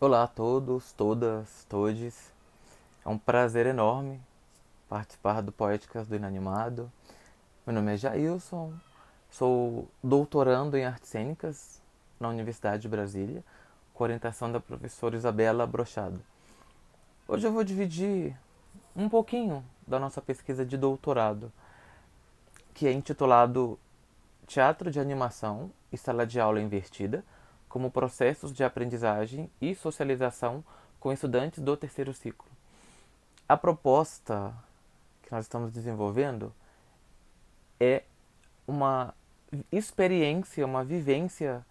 Olá a todos, todas, todes. É um prazer enorme participar do Poéticas do Inanimado. Meu nome é Jailson, sou doutorando em artes cênicas na Universidade de Brasília, com orientação da professora Isabela Brochado. Hoje eu vou dividir um pouquinho da nossa pesquisa de doutorado, que é intitulado Teatro de Animação e Sala de Aula Invertida, como processos de aprendizagem e socialização com estudantes do terceiro ciclo. A proposta que nós estamos desenvolvendo é uma experiência, uma vivência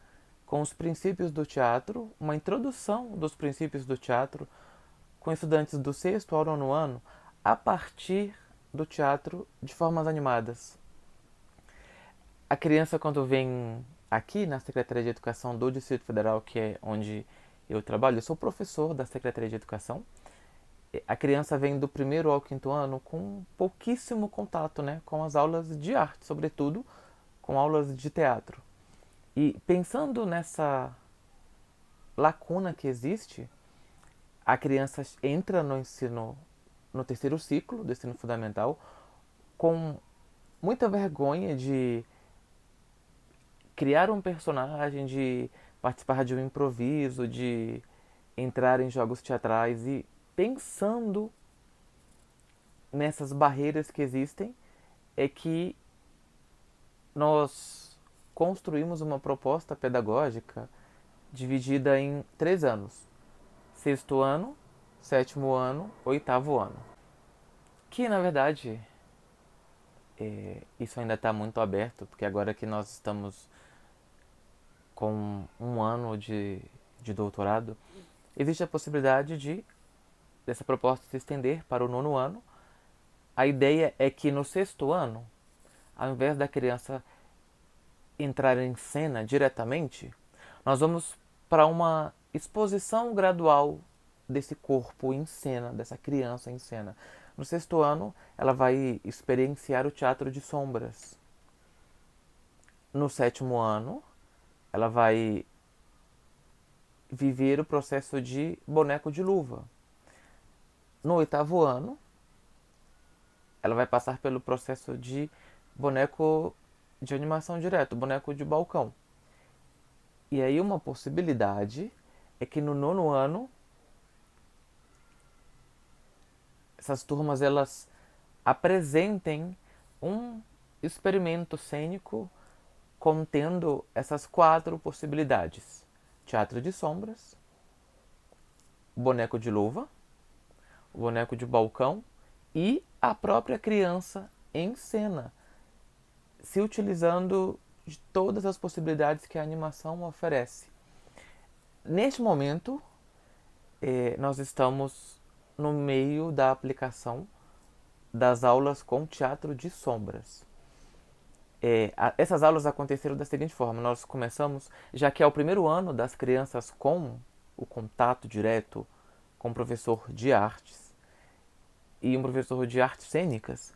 com os princípios do teatro, uma introdução dos princípios do teatro com estudantes do sexto ao nono ano a partir do teatro de formas animadas. A criança, quando vem aqui na Secretaria de Educação do Distrito Federal, que é onde eu trabalho, eu sou professor da Secretaria de Educação. A criança vem do primeiro ao quinto ano com pouquíssimo contato, né, com as aulas de arte, sobretudo com aulas de teatro. E pensando nessa lacuna que existe, a criança entra no ensino, no terceiro ciclo do ensino fundamental, com muita vergonha de criar um personagem, de participar de um improviso, de entrar em jogos teatrais e pensando nessas barreiras que existem é que nós construímos uma proposta pedagógica dividida em 3 anos: sexto ano, sétimo ano, oitavo ano. Que na verdade isso ainda está muito aberto, porque agora que nós estamos com um ano de doutorado, existe a possibilidade de dessa proposta se estender para o nono ano. A ideia é que no sexto ano, ao invés da criança entrar em cena diretamente, nós vamos para uma exposição gradual desse corpo em cena, dessa criança em cena. No sexto ano, ela vai experienciar o teatro de sombras. No sétimo ano, ela vai viver o processo de boneco de luva. No oitavo ano, ela vai passar pelo processo de boneco de animação direto, boneco de balcão. E aí uma possibilidade é que no nono ano essas turmas elas apresentem um experimento cênico contendo essas 4 possibilidades: teatro de sombras, boneco de luva, boneco de balcão e a própria criança em cena, se utilizando de todas as possibilidades que a animação oferece. Neste momento, nós estamos no meio da aplicação das aulas com teatro de sombras. Essas aulas aconteceram da seguinte forma: nós começamos, já que é o primeiro ano das crianças com o contato direto com o professor de artes e um professor de artes cênicas,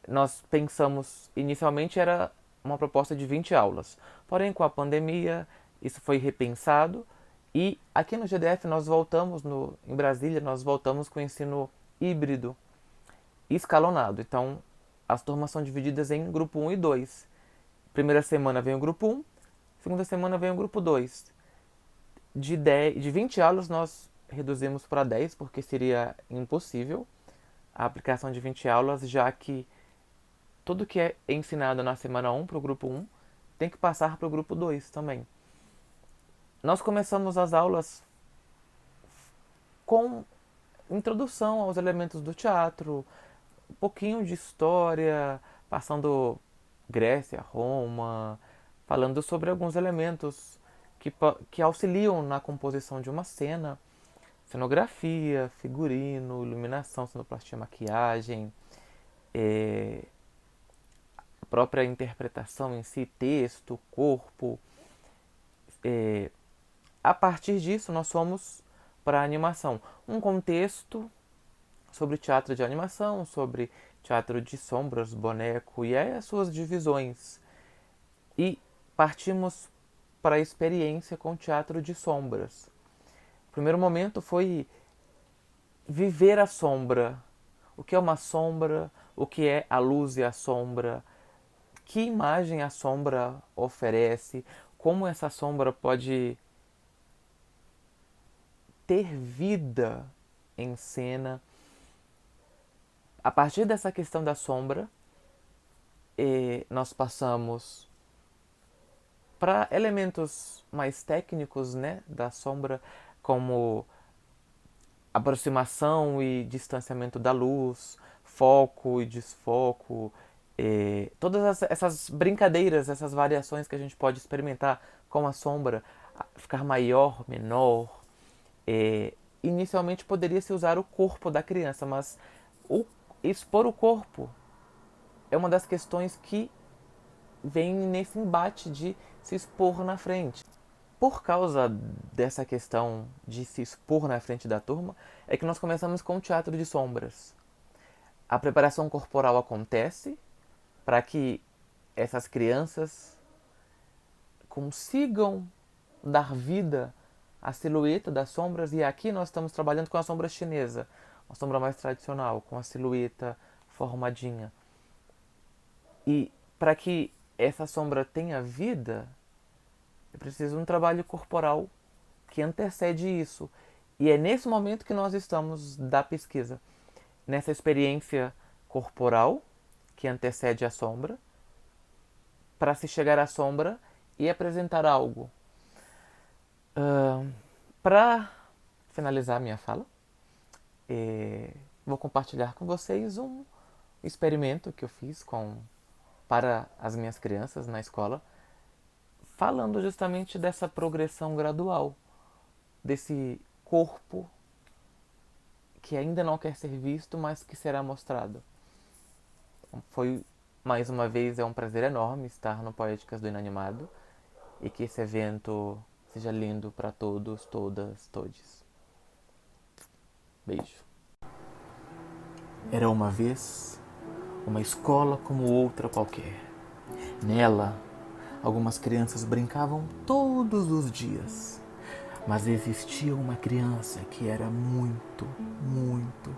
nós pensamos, inicialmente era uma proposta de 20 aulas, porém com a pandemia isso foi repensado e aqui no GDF nós voltamos, em Brasília, nós voltamos com o ensino híbrido escalonado. Então, as turmas são divididas em grupo um e 2. Primeira semana vem o grupo um, segunda semana vem o grupo 2. De 20 aulas nós reduzimos para 10 porque seria impossível a aplicação de 20 aulas, já que tudo que é ensinado na semana um para o grupo um tem que passar para o grupo 2 também. Nós começamos as aulas com introdução aos elementos do teatro, um pouquinho de história, passando Grécia, Roma, falando sobre alguns elementos que auxiliam na composição de uma cena: cenografia, figurino, iluminação, sonoplastia, maquiagem, a própria interpretação em si, texto, corpo. A partir disso, nós fomos para a animação. Um contexto sobre teatro de animação, sobre teatro de sombras, boneco e aí as suas divisões. E partimos para a experiência com teatro de sombras. O primeiro momento foi viver a sombra. O que é uma sombra? O que é a luz e a sombra? Que imagem a sombra oferece? Como essa sombra pode ter vida em cena? A partir dessa questão da sombra, nós passamos para elementos mais técnicos, né, da sombra, como aproximação e distanciamento da luz, foco e desfoco, todas essas brincadeiras, essas variações que a gente pode experimentar com a sombra, ficar maior, menor. Inicialmente poderia-se usar o corpo da criança, mas expor o corpo é uma das questões que vem nesse embate de se expor na frente. Por causa dessa questão de se expor na frente da turma, é que nós começamos com o teatro de sombras. A preparação corporal acontece para que essas crianças consigam dar vida à silhueta das sombras, e aqui nós estamos trabalhando com a sombra chinesa, uma sombra mais tradicional, com a silhueta formadinha. E para que essa sombra tenha vida, é preciso um trabalho corporal que antecede isso. E é nesse momento que nós estamos da pesquisa, nessa experiência corporal que antecede a sombra, para se chegar à sombra e apresentar algo. Para finalizar minha fala, vou compartilhar com vocês um experimento que eu fiz para as minhas crianças na escola, falando justamente dessa progressão gradual, desse corpo que ainda não quer ser visto, mas que será mostrado. Foi, mais uma vez, é um prazer enorme estar no Poéticas do Inanimado e que esse evento seja lindo para todos, todas, todes. Beijo. Era uma vez uma escola como outra qualquer. Nela, algumas crianças brincavam todos os dias. Mas existia uma criança que era muito, muito,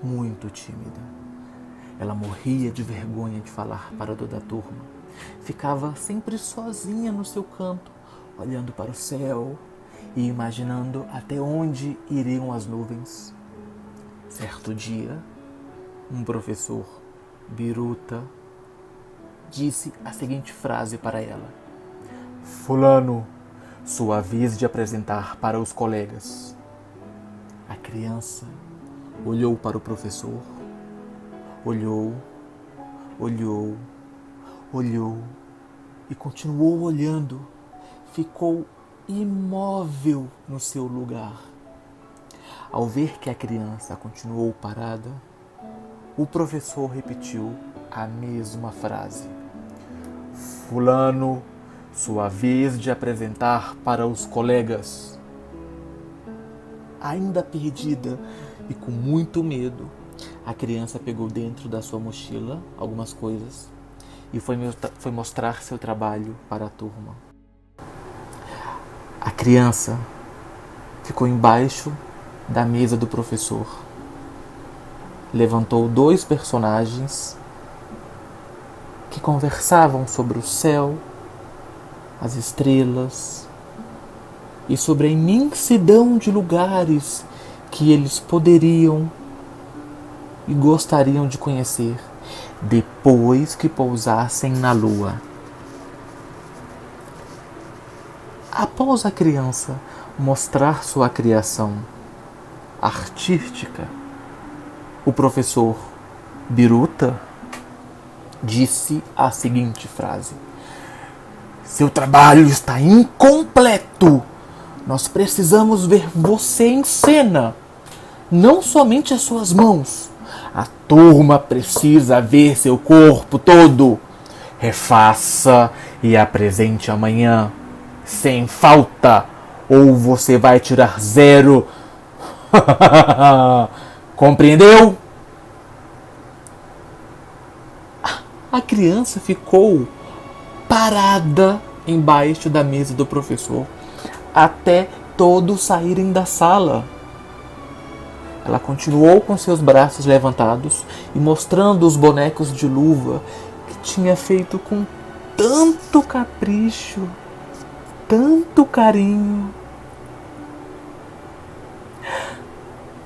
muito tímida. Ela morria de vergonha de falar para toda a turma. Ficava sempre sozinha no seu canto, olhando para o céu e imaginando até onde iriam as nuvens. Certo dia, um professor, biruta, disse a seguinte frase para ela: Fulano, sua vez de apresentar para os colegas. A criança olhou para o professor, olhou e continuou olhando. Ficou imóvel no seu lugar. Ao ver que a criança continuou parada, o professor repetiu a mesma frase: Fulano, sua vez de apresentar para os colegas. Ainda perdida e com muito medo, a criança pegou dentro da sua mochila algumas coisas e foi mostrar seu trabalho para a turma. A criança ficou embaixo da mesa do professor. Levantou 2 personagens que conversavam sobre o céu, as estrelas e sobre a imensidão de lugares que eles poderiam e gostariam de conhecer depois que pousassem na Lua. Após a criança mostrar sua criação artística, o professor biruta disse a seguinte frase: Seu trabalho está incompleto. Nós precisamos ver você em cena, não somente as suas mãos. A turma precisa ver seu corpo todo. Refaça e apresente amanhã, sem falta, ou você vai tirar 0. Compreendeu? A criança ficou parada embaixo da mesa do professor até todos saírem da sala. Ela continuou com seus braços levantados e mostrando os bonecos de luva que tinha feito com tanto capricho, tanto carinho.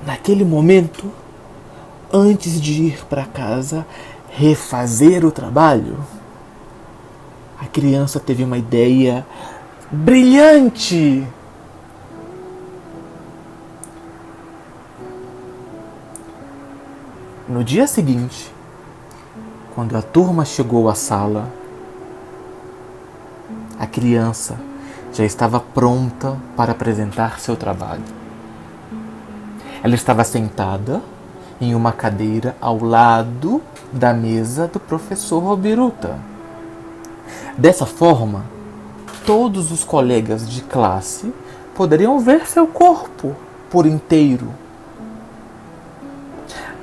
Naquele momento, antes de ir para casa refazer o trabalho, a criança teve uma ideia brilhante. No dia seguinte, quando a turma chegou à sala, a criança já estava pronta para apresentar seu trabalho. Ela estava sentada em uma cadeira ao lado da mesa do professor Biruta. Dessa forma, todos os colegas de classe poderiam ver seu corpo por inteiro.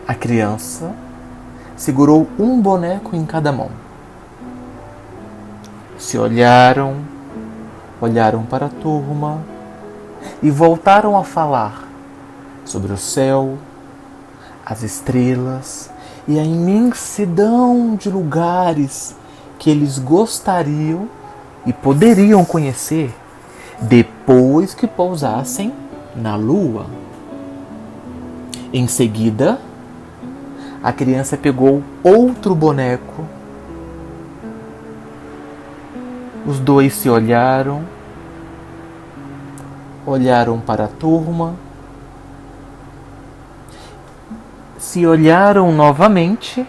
A criança segurou um boneco em cada mão. Se olharam para a turma e voltaram a falar sobre o céu, as estrelas e a imensidão de lugares que eles gostariam e poderiam conhecer depois que pousassem na Lua. Em seguida, a criança pegou outro boneco. Os dois se olharam para a turma, se olharam novamente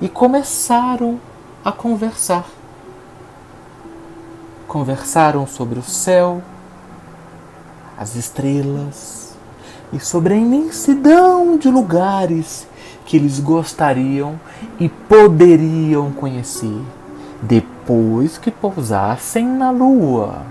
e começaram a conversar. Conversaram sobre o céu, as estrelas e sobre a imensidão de lugares que eles gostariam e poderiam conhecer depois que pousassem na Lua.